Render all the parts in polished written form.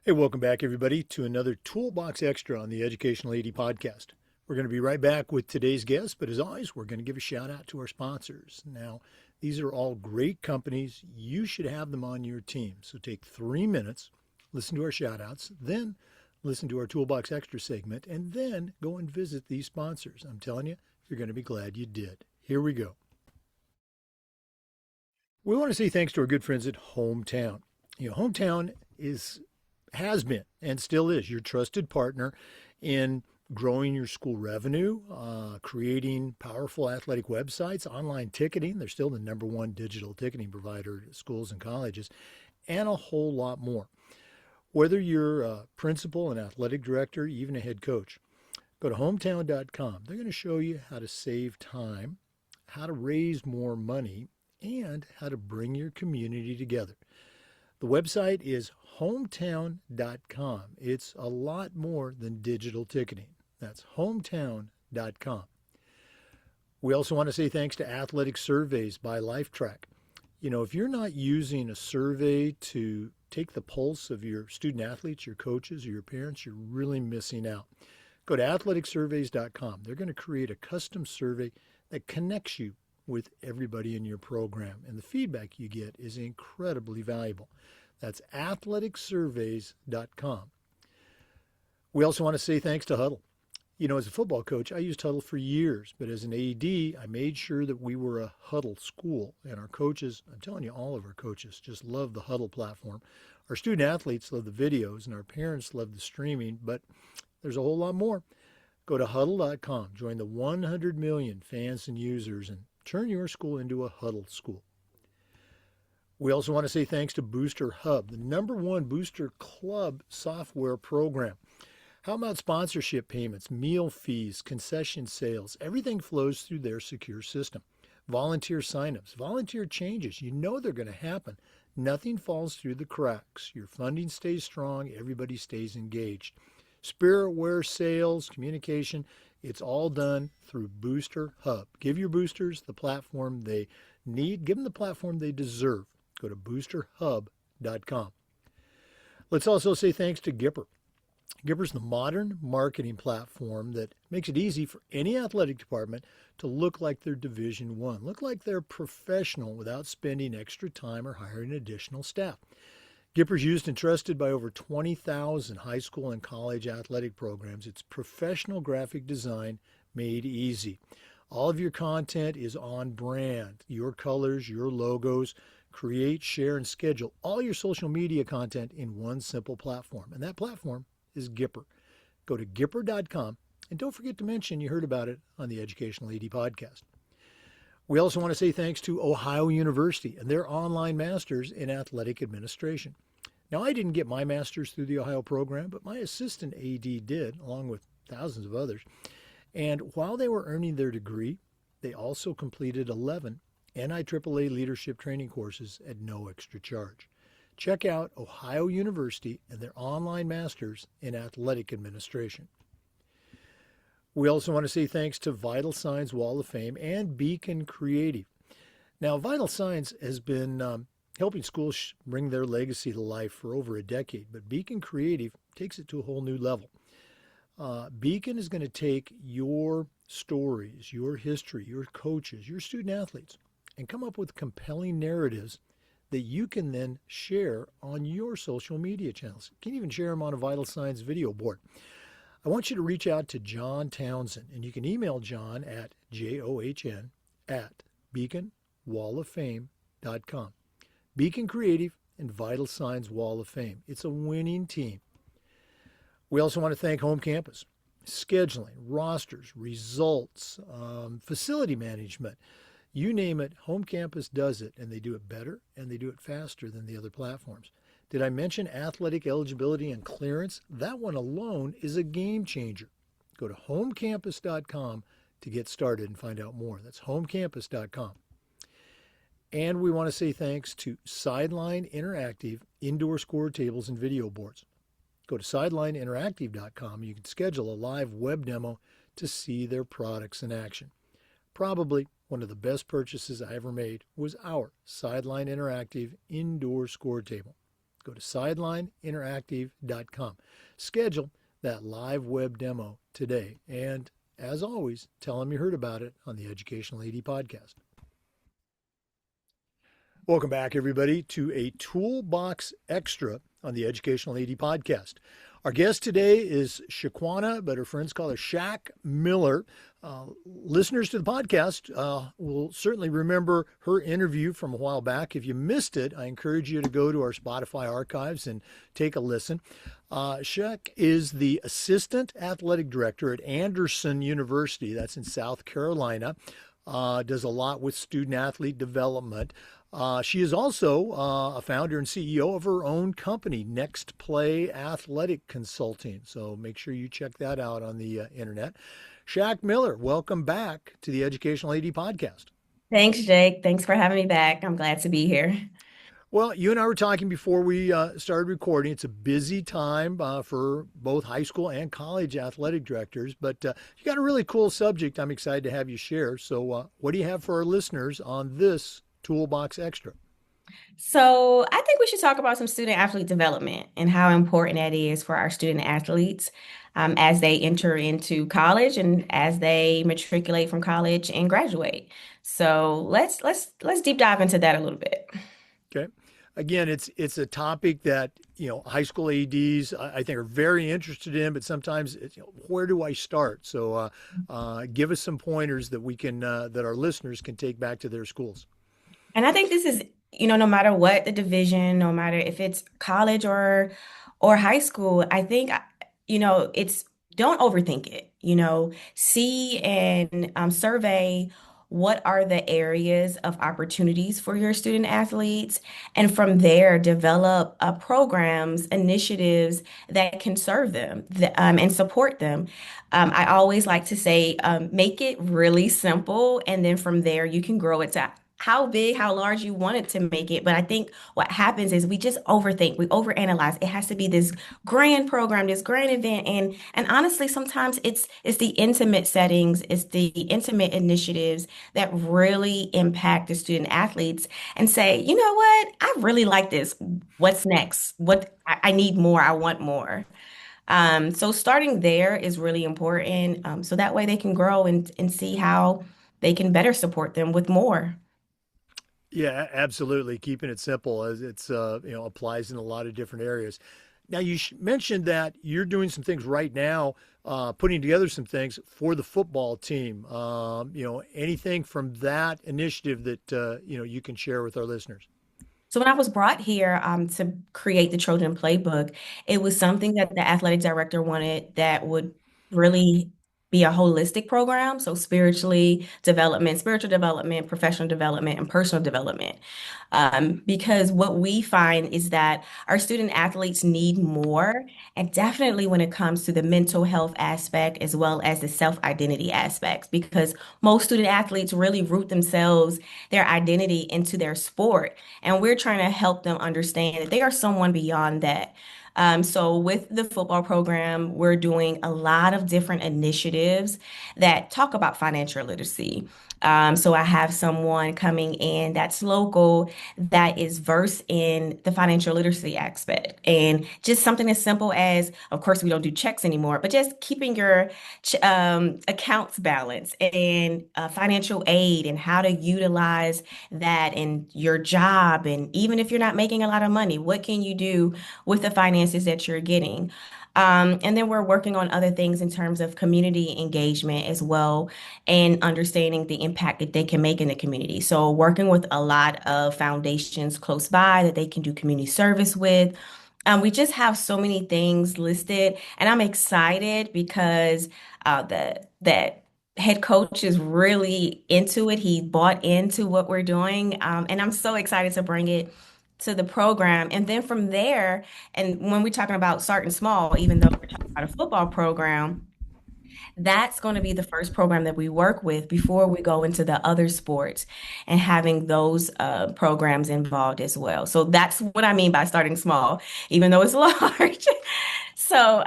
Hey, welcome back, everybody, to another Toolbox Extra on the Educational AD podcast. We're going to be right back with today's guest, but as always, we're going to give a shout out to our sponsors. Now, these are all great companies. You should have them on your team. So take 3 minutes, listen to our shout outs, then listen to our Toolbox Extra segment, and then go and visit these sponsors. I'm telling you, you're going to be glad you did. Here we go. We want to say thanks to our good friends at Hometown. Hometown has been and still is your trusted partner in growing your school revenue, creating powerful athletic websites, online ticketing. They're still the number one digital ticketing provider to schools and colleges, and a whole lot more. Whether you're a principal, an athletic director, even a head coach, go to hometown.com. They're going to show you how to save time, how to raise more money, and how to bring your community together. The website is hometown.com. It's a lot more than digital ticketing. That's hometown.com. We also want to say thanks to Athletic Surveys by LifeTrack. If you're not using a survey to take the pulse of your student athletes, your coaches, or your parents, you're really missing out. Go to athleticsurveys.com. They're going to create a custom survey that connects you with everybody in your program, and the feedback you get is incredibly valuable. That's athleticsurveys.com. We also want to say thanks to Huddle. As a football coach, I used Huddle for years, but as an AD, I made sure that we were a Huddle school, and our coaches, I'm telling you, all of our coaches just love the Huddle platform. Our student athletes love the videos, and our parents love the streaming, but there's a whole lot more. Go to huddle.com, join the 100 million fans and users, and turn your school into a Huddle school. We also want to say thanks to Booster Hub, the number one booster club software program. How about sponsorship payments, meal fees, concession sales? Everything flows through their secure system. Volunteer signups, volunteer changes, they're going to happen. Nothing falls through the cracks. Your funding stays strong, everybody stays engaged. Spiritware sales, communication, it's all done through Booster Hub. Give your boosters the platform they need. Give them the platform they deserve. Go to boosterhub.com. Let's also say thanks to Gipper. Gipper's the modern marketing platform that makes it easy for any athletic department to look like they're Division One, look like they're professional without spending extra time or hiring additional staff. Gipper's used and trusted by over 20,000 high school and college athletic programs. It's professional graphic design made easy. All of your content is on brand. Your colors, your logos. Create, share, and schedule all your social media content in one simple platform. And that platform is Gipper. Go to Gipper.com, and don't forget to mention you heard about it on the Educational AD podcast. We also want to say thanks to Ohio University and their online masters in athletic administration. Now, I didn't get my master's through the Ohio program, but my assistant AD did, along with thousands of others. And while they were earning their degree, they also completed 11 NIAAA leadership training courses at no extra charge. Check out Ohio University and their online masters in athletic administration. We also want to say thanks to Vital Signs Wall of Fame and Beacon Creative. Now, Vital Signs has been helping schools bring their legacy to life for over a decade, but Beacon Creative takes it to a whole new level. Beacon is going to take your stories, your history, your coaches, your student athletes, and come up with compelling narratives that you can then share on your social media channels. You can even share them on a Vital Signs video board. I want you to reach out to John Townsend, and you can email John at john@beaconwalloffame.com. Beacon Creative and Vital Signs Wall of Fame. It's a winning team. We also want to thank Home Campus. Scheduling, rosters, results, facility management, you name it, Home Campus does it, and they do it better and they do it faster than the other platforms. Did I mention athletic eligibility and clearance? That one alone is a game changer. Go to homecampus.com to get started and find out more. That's homecampus.com. And we want to say thanks to Sideline Interactive indoor score tables and video boards. Go to sidelineinteractive.com. You can schedule a live web demo to see their products in action. Probably one of the best purchases I ever made was our Sideline Interactive indoor score table. Go to sidelineinteractive.com. Schedule that live web demo today. And as always, tell them you heard about it on the Educational AD Podcast. Welcome back, everybody, to a Toolbox Extra on the Educational AD Podcast. Our guest today is Shaquana, but her friends call her Shaq Miller. Listeners to the podcast will certainly remember her interview from a while back. If you missed it, I encourage you to go to our Spotify archives and take a listen. Shaq is the Assistant Athletic Director at Anderson University. That's in South Carolina. Does a lot with student athlete development. She is also a founder and CEO of her own company, Next Play Athletic Consulting. So make sure you check that out on the internet. Shaq Miller, welcome back to the Educational AD Podcast. Thanks, Jake. Thanks for having me back. I'm glad to be here. Well, you and I were talking before we started recording. It's a busy time for both high school and college athletic directors, but you got a really cool subject I'm excited to have you share. So what do you have for our listeners on this Toolbox Extra? So, I think we should talk about some student athlete development and how important that is for our student athletes as they enter into college and as they matriculate from college and graduate. So, let's deep dive into that a little bit. Okay. Again, it's a topic that high school ADs I think are very interested in, but sometimes where do I start? So give us some pointers that we can that our listeners can take back to their schools. And I think this is, no matter what the division, no matter if it's college or high school, I think, it's don't overthink it. See and survey what are the areas of opportunities for your student athletes, and from there develop programs, initiatives that can serve them and support them. I always like to say, make it really simple, and then from there you can grow it to how big, how large you want it to make it. But I think what happens is we just overthink, we overanalyze. It has to be this grand program, this grand event. And honestly, sometimes it's the intimate settings, it's the intimate initiatives that really impact the student athletes and say, you know what, I really like this. What's next? I need more, I want more. So starting there is really important. So that way they can grow and see how they can better support them with more. Yeah, absolutely. Keeping it simple as it's applies in a lot of different areas. Now you mentioned that you're doing some things right now, putting together some things for the football team. Anything from that initiative that you can share with our listeners. So when I was brought here to create the Trojan Playbook, it was something that the athletic director wanted that would really be a holistic program. So spiritual development, professional development, and personal development. Because what we find is that our student athletes need more, and definitely when it comes to the mental health aspect as well as the self-identity aspects, because most student athletes really root themselves, their identity into their sport. And we're trying to help them understand that they are someone beyond that. So with the football program, we're doing a lot of different initiatives that talk about financial literacy. So I have someone coming in that's local that is versed in the financial literacy aspect, and just something as simple as, of course, we don't do checks anymore, but just keeping your accounts balance and financial aid and how to utilize that in your job. And even if you're not making a lot of money, what can you do with the finances that you're getting? And then we're working on other things in terms of community engagement as well, and understanding the impact that they can make in the community. So working with a lot of foundations close by that they can do community service with. We just have so many things listed, and I'm excited because that head coach is really into it. He bought into what we're doing, and I'm so excited to bring it to the program. And then from there, and when we're talking about starting small, even though we're talking about a football program, that's going to be the first program that we work with before we go into the other sports and having those programs involved as well. So that's what I mean by starting small, even though it's large. So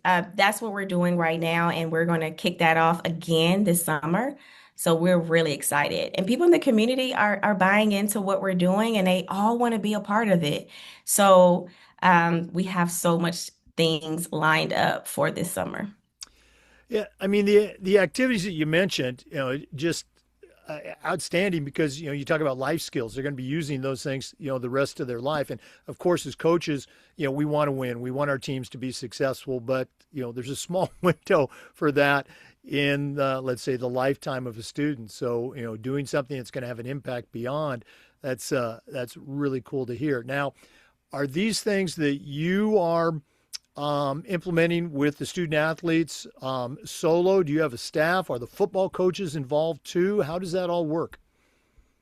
that's what we're doing right now, and we're going to kick that off again this summer. So we're really excited. And people in the community are buying into what we're doing and they all want to be a part of it. So we have so much things lined up for this summer. Yeah, I mean the activities that you mentioned, just outstanding because you talk about life skills. They're going to be using those things, the rest of their life. And of course, as coaches, we want to win. We want our teams to be successful, but there's a small window for that in let's say the lifetime of a student. So doing something that's going to have an impact beyond that's really cool to hear. Now, are these things that you are implementing with the student athletes solo? Do you have a staff? Are the football coaches involved too? How does that all work?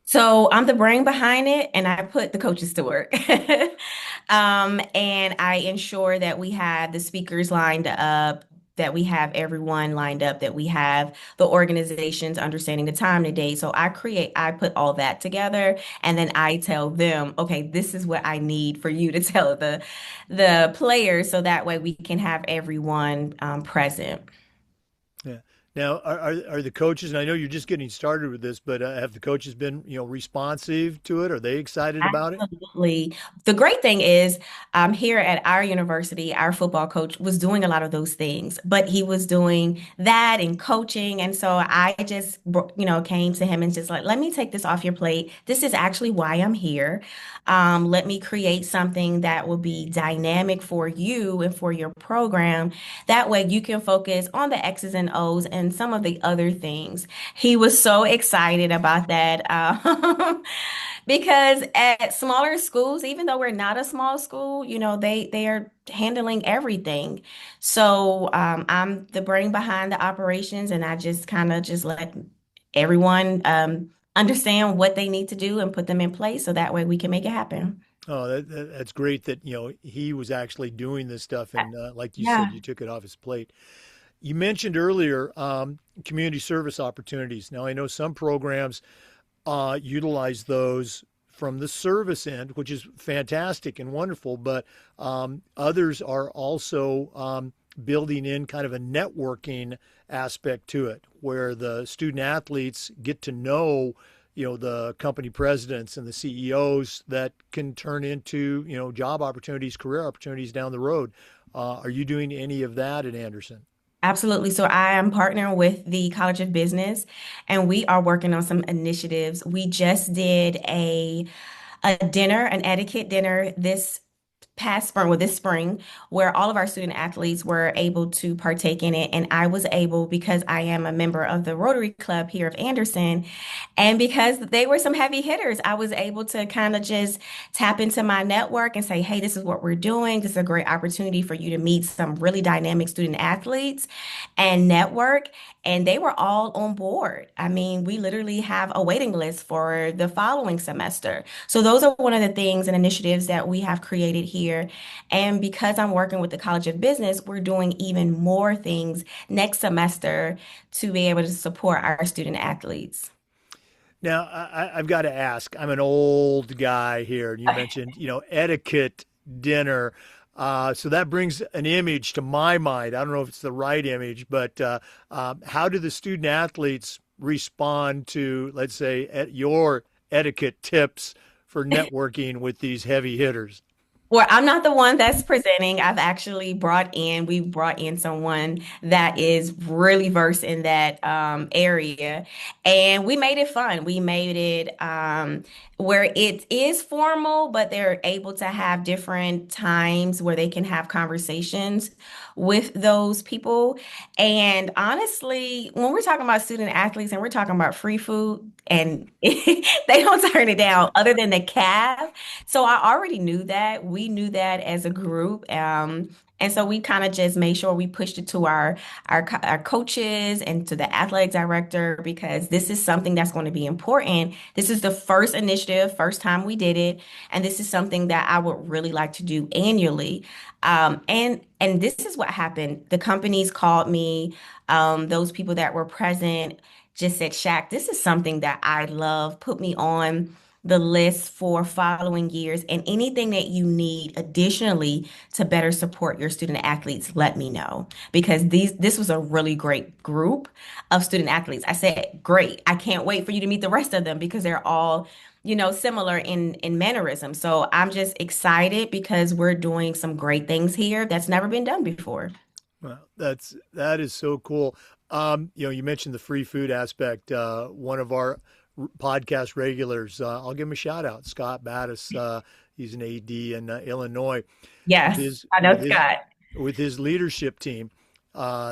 So I'm the brain behind it, and I put the coaches to work. And I ensure that we have the speakers lined up, that we have everyone lined up, that we have the organizations understanding the time and date. So I put all that together, and then I tell them, okay, this is what I need for you to tell the players, so that way we can have everyone present. Yeah. Now, are the coaches, and I know you're just getting started with this, but have the coaches been, responsive to it? Are they excited about it? Absolutely. The great thing is, here at our university, our football coach was doing a lot of those things, but he was doing that and coaching. And so I just, came to him and just like, let me take this off your plate. This is actually why I'm here. Let me create something that will be dynamic for you and for your program. That way you can focus on the X's and O's and some of the other things. He was so excited about that. Because at smaller schools, even though we're not a small school, they are handling everything. So I'm the brain behind the operations, and I just kind of just let everyone understand what they need to do and put them in place, so that way we can make it happen. Oh, that's great that, he was actually doing this stuff. And like you said, Yeah. you took it off his plate. You mentioned earlier community service opportunities. Now, I know some programs utilize those from the service end, which is fantastic and wonderful, but others are also building in kind of a networking aspect to it, where the student athletes get to know, the company presidents and the CEOs that can turn into, job opportunities, career opportunities down the road. Are you doing any of that at Anderson? Absolutely. So I am partnering with the College of Business, and we are working on some initiatives. We just did a dinner, an etiquette dinner this spring, where all of our student athletes were able to partake in it. And I was able, because I am a member of the Rotary Club here of Anderson, and because they were some heavy hitters, I was able to kind of just tap into my network and say, hey, this is what we're doing. This is a great opportunity for you to meet some really dynamic student athletes and network. And they were all on board. I mean, we literally have a waiting list for the following semester. So those are one of the things and initiatives that we have created here. And because I'm working with the College of Business, we're doing even more things next semester to be able to support our student athletes. Now, I've got to ask, I'm an old guy here, and you mentioned, etiquette dinner. So that brings an image to my mind. I don't know if it's the right image, but how do the student athletes respond to, let's say, your etiquette tips for networking with these heavy hitters? Well, I'm not the one that's presenting. We've brought in someone that is really versed in that area. And we made it fun. We made it where it is formal, but they're able to have different times where they can have conversations with those people. And honestly, when we're talking about student athletes and we're talking about free food, and they don't turn it down other than the calf. So I already knew that. We knew that as a group. And so we kind of just made sure we pushed it to our coaches and to the athletic director, because this is something that's going to be important. This is the first initiative, first time we did it, and this is something that I would really like to do annually. And this is what happened. The companies called me. Those people that were present just said, Shaq, this is something that I love. Put me on the list for following years, and anything that you need additionally to better support your student athletes, let me know because this was a really great group of student athletes. I said, great. I can't wait for you to meet the rest of them because they're all, similar in mannerism. So I'm just excited because we're doing some great things here that's never been done before. Well, that is so cool. You mentioned the free food aspect. One of our podcast regulars, I'll give him a shout out, Scott Battis. He's an AD in Illinois. With Yes, his I know with his Scott. with his leadership team,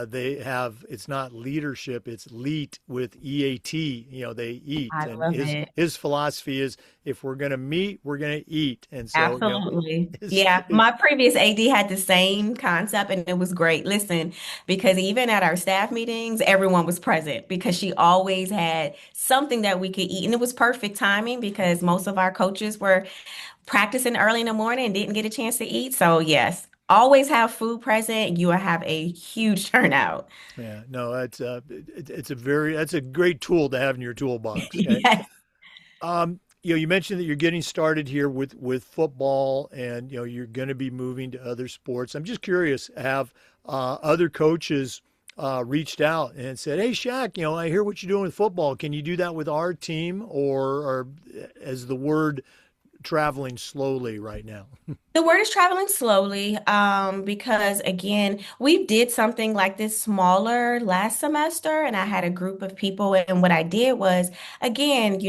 they have it's not leadership, it's leat with EAT. They eat, I and love his it. his philosophy is if we're gonna meet, we're gonna eat. And so Absolutely. his, Yeah, his my previous AD had the same concept and it was great. Listen, because even at our staff meetings, everyone was present because she always had something that we could eat. And it was perfect timing because most of our coaches were practicing early in the morning and didn't get a chance to eat. So, yes, always have food present. You will have a huge turnout. Yeah, no, that's a great tool to have in your toolbox. Okay. Yes. You mentioned that you're getting started here with football, and you're going to be moving to other sports. I'm just curious, have other coaches reached out and said, "Hey, Shaq, I hear what you're doing with football. Can you do that with our team?" Or as the word traveling slowly right now? The word is traveling slowly, because again, we did something like this smaller last semester, and I had a group of people, and what I did was, again,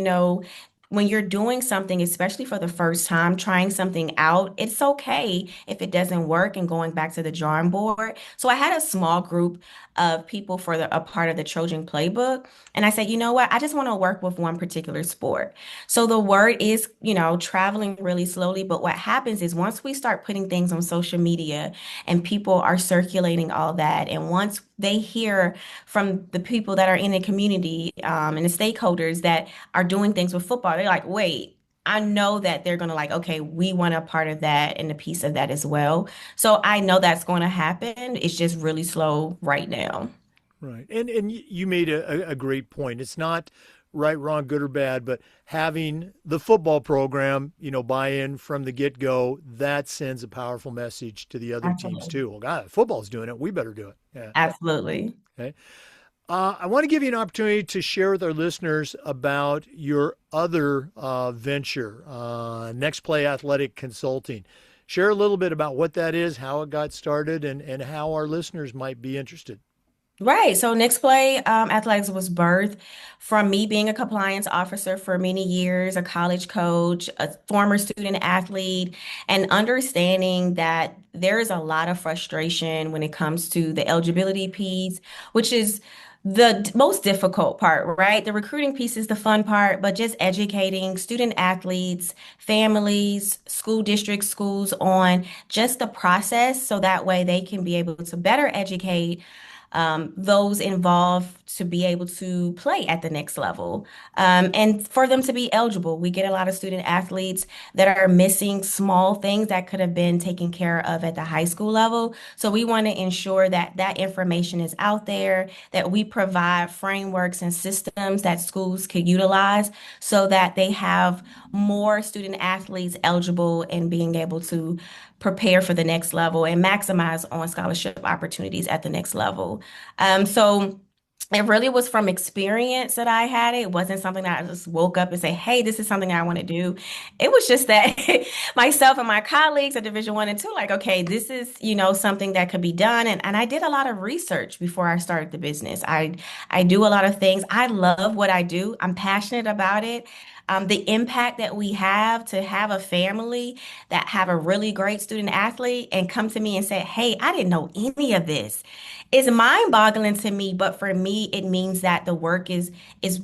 when you're doing something, especially for the first time, trying something out, it's okay if it doesn't work and going back to the drawing board. So I had a small group of people for a part of the Trojan playbook, and I said, you know what? I just want to work with one particular sport. So the word is, traveling really slowly. But what happens is once we start putting things on social media and people are circulating all that, and once they hear from the people that are in the community, and the stakeholders that are doing things with football, they're like, wait, I know that they're going to like, okay, we want a part of that and a piece of that as well. So I know that's going to happen. It's just really slow right now. Right. And you made a great point. It's not right, wrong, good or bad, but having the football program, buy in from the get go, that sends a powerful message to the other teams Absolutely. too. Well, God, football's doing it. We better do it. Yeah. Absolutely. Okay. I want to give you an opportunity to share with our listeners about your other venture, Next Play Athletic Consulting. Share a little bit about what that is, how it got started, and how our listeners might be interested. Right. So Next Play Athletics was birthed from me being a compliance officer for many years, a college coach, a former student athlete, and understanding that there is a lot of frustration when it comes to the eligibility piece, which is the most difficult part, right? The recruiting piece is the fun part, but just educating student athletes, families, school districts, schools on just the process so that way they can be able to better educate those involved to be able to play at the next level, and for them to be eligible. We get a lot of student athletes that are missing small things that could have been taken care of at the high school level. So we want to ensure that that information is out there, that we provide frameworks and systems that schools could utilize so that they have more student athletes eligible and being able to prepare for the next level and maximize on scholarship opportunities at the next level. So it really was from experience that I had it. It wasn't something that I just woke up and say, "Hey, this is something I want to do." It was just that myself and my colleagues at Division One and Two, like, okay, this is, something that could be done. And I did a lot of research before I started the business. I do a lot of things. I love what I do. I'm passionate about it. The impact that we have to have a family that have a really great student athlete and come to me and say, "Hey, I didn't know any of this," is mind-boggling to me. But for me, it means that the work is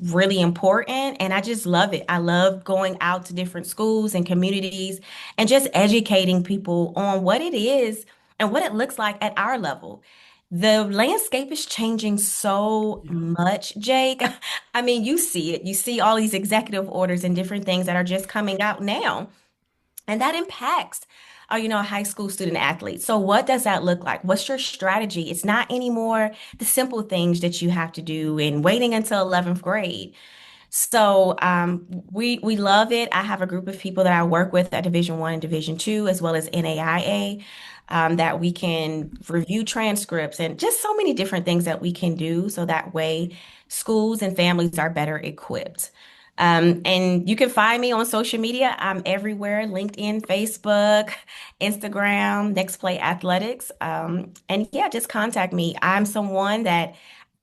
really important, and I just love it. I love going out to different schools and communities and just educating people on what it is and what it looks like at our level. The landscape is changing so Yeah. much, Jake. I mean, you see it. You see all these executive orders and different things that are just coming out now. And that impacts, high school student athletes. So what does that look like? What's your strategy? It's not anymore the simple things that you have to do in waiting until 11th grade. So we love it. I have a group of people that I work with at Division 1 and Division 2, as well as NAIA, that we can review transcripts and just so many different things that we can do so that way schools and families are better equipped. And you can find me on social media. I'm everywhere: LinkedIn, Facebook, Instagram, Next Play Athletics. And yeah, just contact me. I'm someone that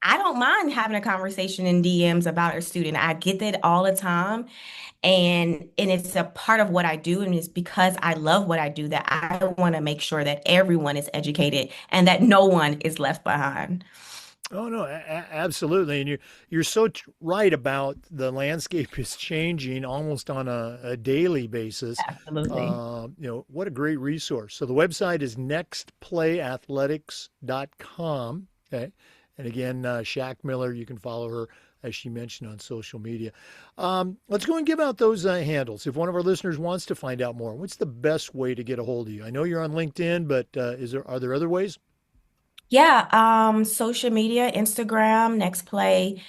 I don't mind having a conversation in DMs about a student. I get that all the time, and it's a part of what I do, and it's because I love what I do that I want to make sure that everyone is educated and that no one is left behind. Oh no, absolutely, and you're so right about the landscape is changing almost on a daily basis. Absolutely. What a great resource. So the website is nextplayathletics.com. Okay, and again, Shaq Miller, you can follow her as she mentioned on social media. Let's go and give out those handles. If one of our listeners wants to find out more, what's the best way to get a hold of you? I know you're on LinkedIn, but are there other ways? Yeah, social media, Instagram, Next Play.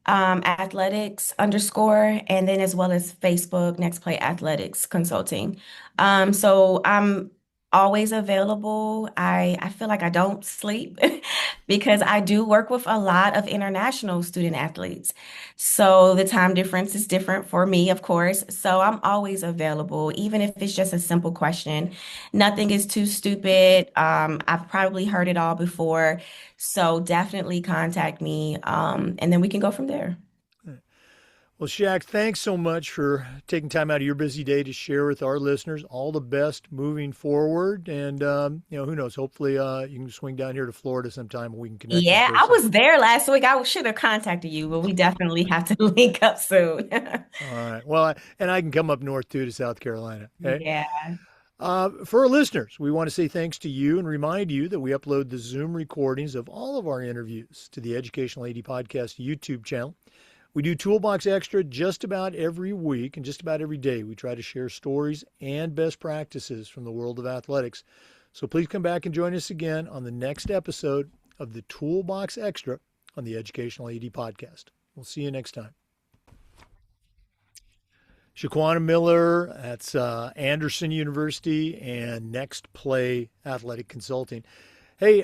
Athletics underscore, and then as well as Facebook, Next Play Athletics Consulting. So I'm always available. I feel like I don't sleep because I do work with a lot of international student athletes. So the time difference is different for me, of course. So I'm always available, even if it's just a simple question. Nothing is too stupid. I've probably heard it all before. So definitely contact me, and then we can go from there. Well, Shaq, thanks so much for taking time out of your busy day to share with our listeners. All the best moving forward, and who knows? Hopefully, you can swing down here to Florida sometime and we can connect in Yeah, I person. was there last week. I should have contacted you, but we definitely have to link up soon. All right. Well, and I can come up north too to South Carolina. Okay. Yeah. For our listeners, we want to say thanks to you and remind you that we upload the Zoom recordings of all of our interviews to the Educational AD Podcast YouTube channel. We do Toolbox Extra just about every week and just about every day. We try to share stories and best practices from the world of athletics. So please come back and join us again on the next episode of the Toolbox Extra on the Educational AD Podcast. We'll see you next time. Shaquana Miller, that's Anderson University, and Next Play Athletic Consulting. Hey,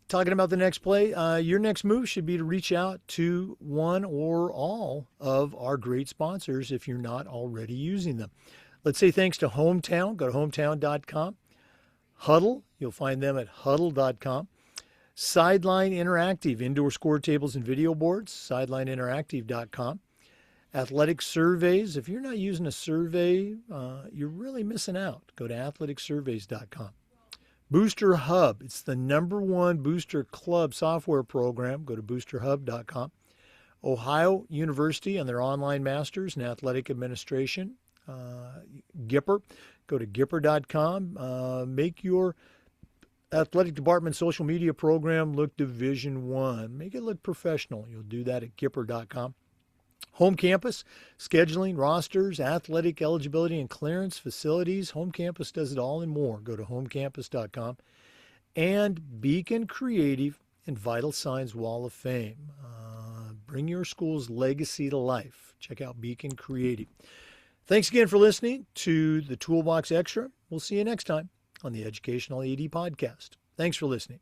talking about the next play, your next move should be to reach out to one or all of our great sponsors if you're not already using them. Let's say thanks to Hometown. Go to hometown.com. Huddle, you'll find them at huddle.com. Sideline Interactive, indoor score tables and video boards, sidelineinteractive.com. Athletic surveys, if you're not using a survey, you're really missing out. Go to athleticsurveys.com. Booster Hub, it's the #1 booster club software program. Go to boosterhub.com. Ohio University and their online masters in athletic administration. Gipper, go to gipper.com. Make your athletic department social media program look Division 1. Make it look professional. You'll do that at gipper.com. Home campus, scheduling, rosters, athletic eligibility and clearance, facilities. Home campus does it all and more. Go to homecampus.com. And Beacon Creative and Vital Signs Wall of Fame. Bring your school's legacy to life. Check out Beacon Creative. Thanks again for listening to the Toolbox Extra. We'll see you next time on the Educational AD Podcast. Thanks for listening.